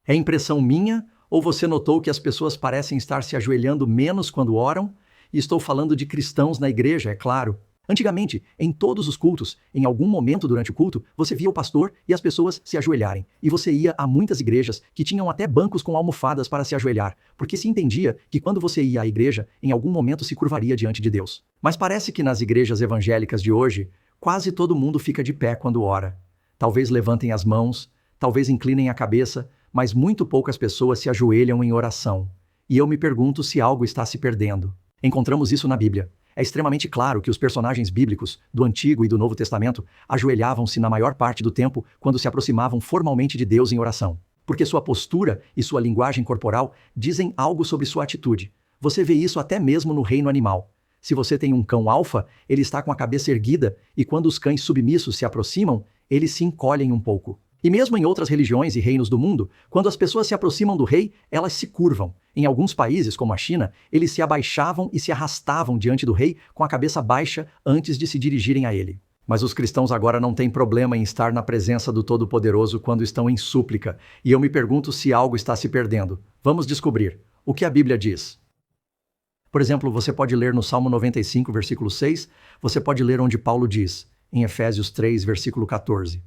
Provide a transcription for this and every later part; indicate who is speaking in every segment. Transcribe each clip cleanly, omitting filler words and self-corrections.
Speaker 1: É impressão minha ou você notou que as pessoas parecem estar se ajoelhando menos quando oram? E estou falando de cristãos na igreja, é claro. Antigamente, em todos os cultos, em algum momento durante o culto, você via o pastor e as pessoas se ajoelharem. E você ia a muitas igrejas que tinham até bancos com almofadas para se ajoelhar, porque se entendia que quando você ia à igreja, em algum momento se curvaria diante de Deus. Mas parece que nas igrejas evangélicas de hoje, quase todo mundo fica de pé quando ora. Talvez levantem as mãos, talvez inclinem a cabeça, mas muito poucas pessoas se ajoelham em oração. E eu me pergunto se algo está se perdendo. Encontramos isso na Bíblia. É extremamente claro que os personagens bíblicos, do Antigo e do Novo Testamento, ajoelhavam-se na maior parte do tempo quando se aproximavam formalmente de Deus em oração. Porque sua postura e sua linguagem corporal dizem algo sobre sua atitude. Você vê isso até mesmo no reino animal. Se você tem um cão alfa, ele está com a cabeça erguida, e quando os cães submissos se aproximam, eles se encolhem um pouco. E mesmo em outras religiões e reinos do mundo, quando as pessoas se aproximam do rei, elas se curvam. Em alguns países, como a China, eles se abaixavam e se arrastavam diante do rei com a cabeça baixa antes de se dirigirem a ele. Mas os cristãos agora não têm problema em estar na presença do Todo-Poderoso quando estão em súplica, e eu me pergunto se algo está se perdendo. Vamos descobrir. O que a Bíblia diz? Por exemplo, você pode ler no Salmo 95, versículo 6, você pode ler onde Paulo diz, em Efésios 3, versículo 14.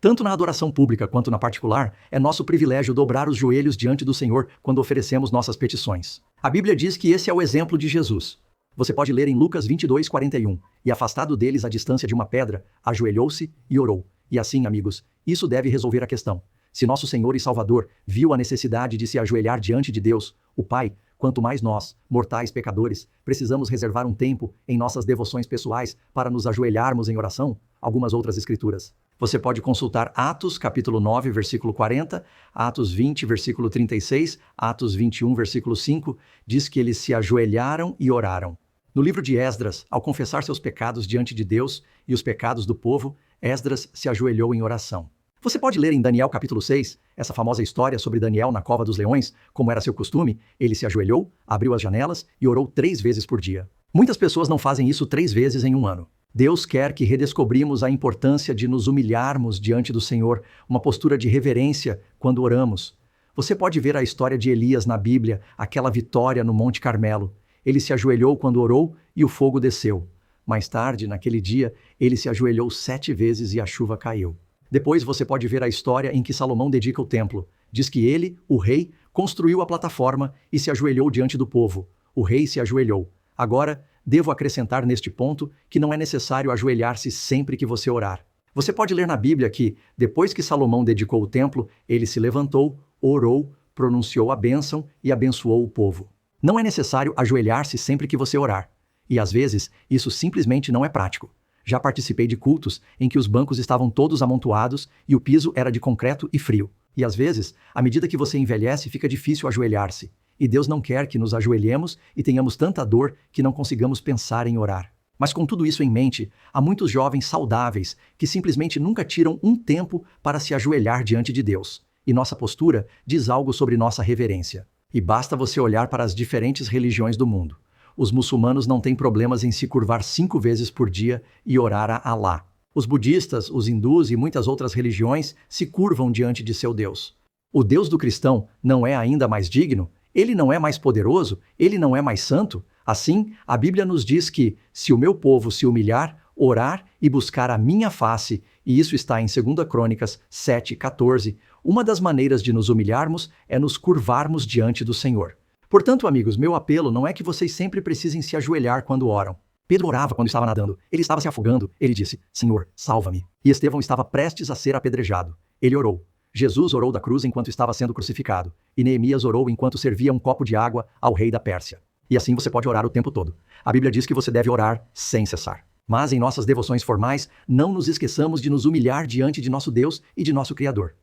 Speaker 1: Tanto na adoração pública quanto na particular, é nosso privilégio dobrar os joelhos diante do Senhor quando oferecemos nossas petições. A Bíblia diz que esse é o exemplo de Jesus. Você pode ler em Lucas 22, 41. E afastado deles à distância de uma pedra, ajoelhou-se e orou. E assim, amigos, isso deve resolver a questão. Se nosso Senhor e Salvador viu a necessidade de se ajoelhar diante de Deus, o Pai, quanto mais nós, mortais pecadores, precisamos reservar um tempo em nossas devoções pessoais para nos ajoelharmos em oração? Algumas outras escrituras. Você pode consultar Atos, capítulo 9, versículo 40, Atos 20, versículo 36, Atos 21, versículo 5, diz que eles se ajoelharam e oraram. No livro de Esdras, ao confessar seus pecados diante de Deus e os pecados do povo, Esdras se ajoelhou em oração. Você pode ler em Daniel capítulo 6, essa famosa história sobre Daniel na cova dos leões, como era seu costume, ele se ajoelhou, abriu as janelas e orou 3 vezes por dia. Muitas pessoas não fazem isso 3 vezes em um ano. Deus quer que redescobrimos a importância de nos humilharmos diante do Senhor, uma postura de reverência quando oramos. Você pode ver a história de Elias na Bíblia, aquela vitória no Monte Carmelo. Ele se ajoelhou quando orou e o fogo desceu. Mais tarde, naquele dia, ele se ajoelhou 7 vezes e a chuva caiu. Depois você pode ver a história em que Salomão dedica o templo. Diz que ele, o rei, construiu a plataforma e se ajoelhou diante do povo. O rei se ajoelhou. Agora, devo acrescentar neste ponto que não é necessário ajoelhar-se sempre que você orar. Você pode ler na Bíblia que, depois que Salomão dedicou o templo, ele se levantou, orou, pronunciou a bênção e abençoou o povo. Não é necessário ajoelhar-se sempre que você orar. E às vezes, isso simplesmente não é prático. Já participei de cultos em que os bancos estavam todos amontoados e o piso era de concreto e frio. E às vezes, à medida que você envelhece, fica difícil ajoelhar-se. E Deus não quer que nos ajoelhemos e tenhamos tanta dor que não consigamos pensar em orar. Mas com tudo isso em mente, há muitos jovens saudáveis que simplesmente nunca tiram um tempo para se ajoelhar diante de Deus. E nossa postura diz algo sobre nossa reverência. E basta você olhar para as diferentes religiões do mundo. Os muçulmanos não têm problemas em se curvar 5 vezes por dia e orar a Alá. Os budistas, os hindus e muitas outras religiões se curvam diante de seu Deus. O Deus do cristão não é ainda mais digno? Ele não é mais poderoso? Ele não é mais santo? Assim, a Bíblia nos diz que, se o meu povo se humilhar, orar e buscar a minha face, e isso está em 2 Crônicas 7:14, uma das maneiras de nos humilharmos é nos curvarmos diante do Senhor. Portanto, amigos, meu apelo não é que vocês sempre precisem se ajoelhar quando oram. Pedro orava quando estava nadando. Ele estava se afogando. Ele disse, Senhor, salva-me. E Estevão estava prestes a ser apedrejado. Ele orou. Jesus orou da cruz enquanto estava sendo crucificado. E Neemias orou enquanto servia um copo de água ao rei da Pérsia. E assim você pode orar o tempo todo. A Bíblia diz que você deve orar sem cessar. Mas em nossas devoções formais, não nos esqueçamos de nos humilhar diante de nosso Deus e de nosso Criador.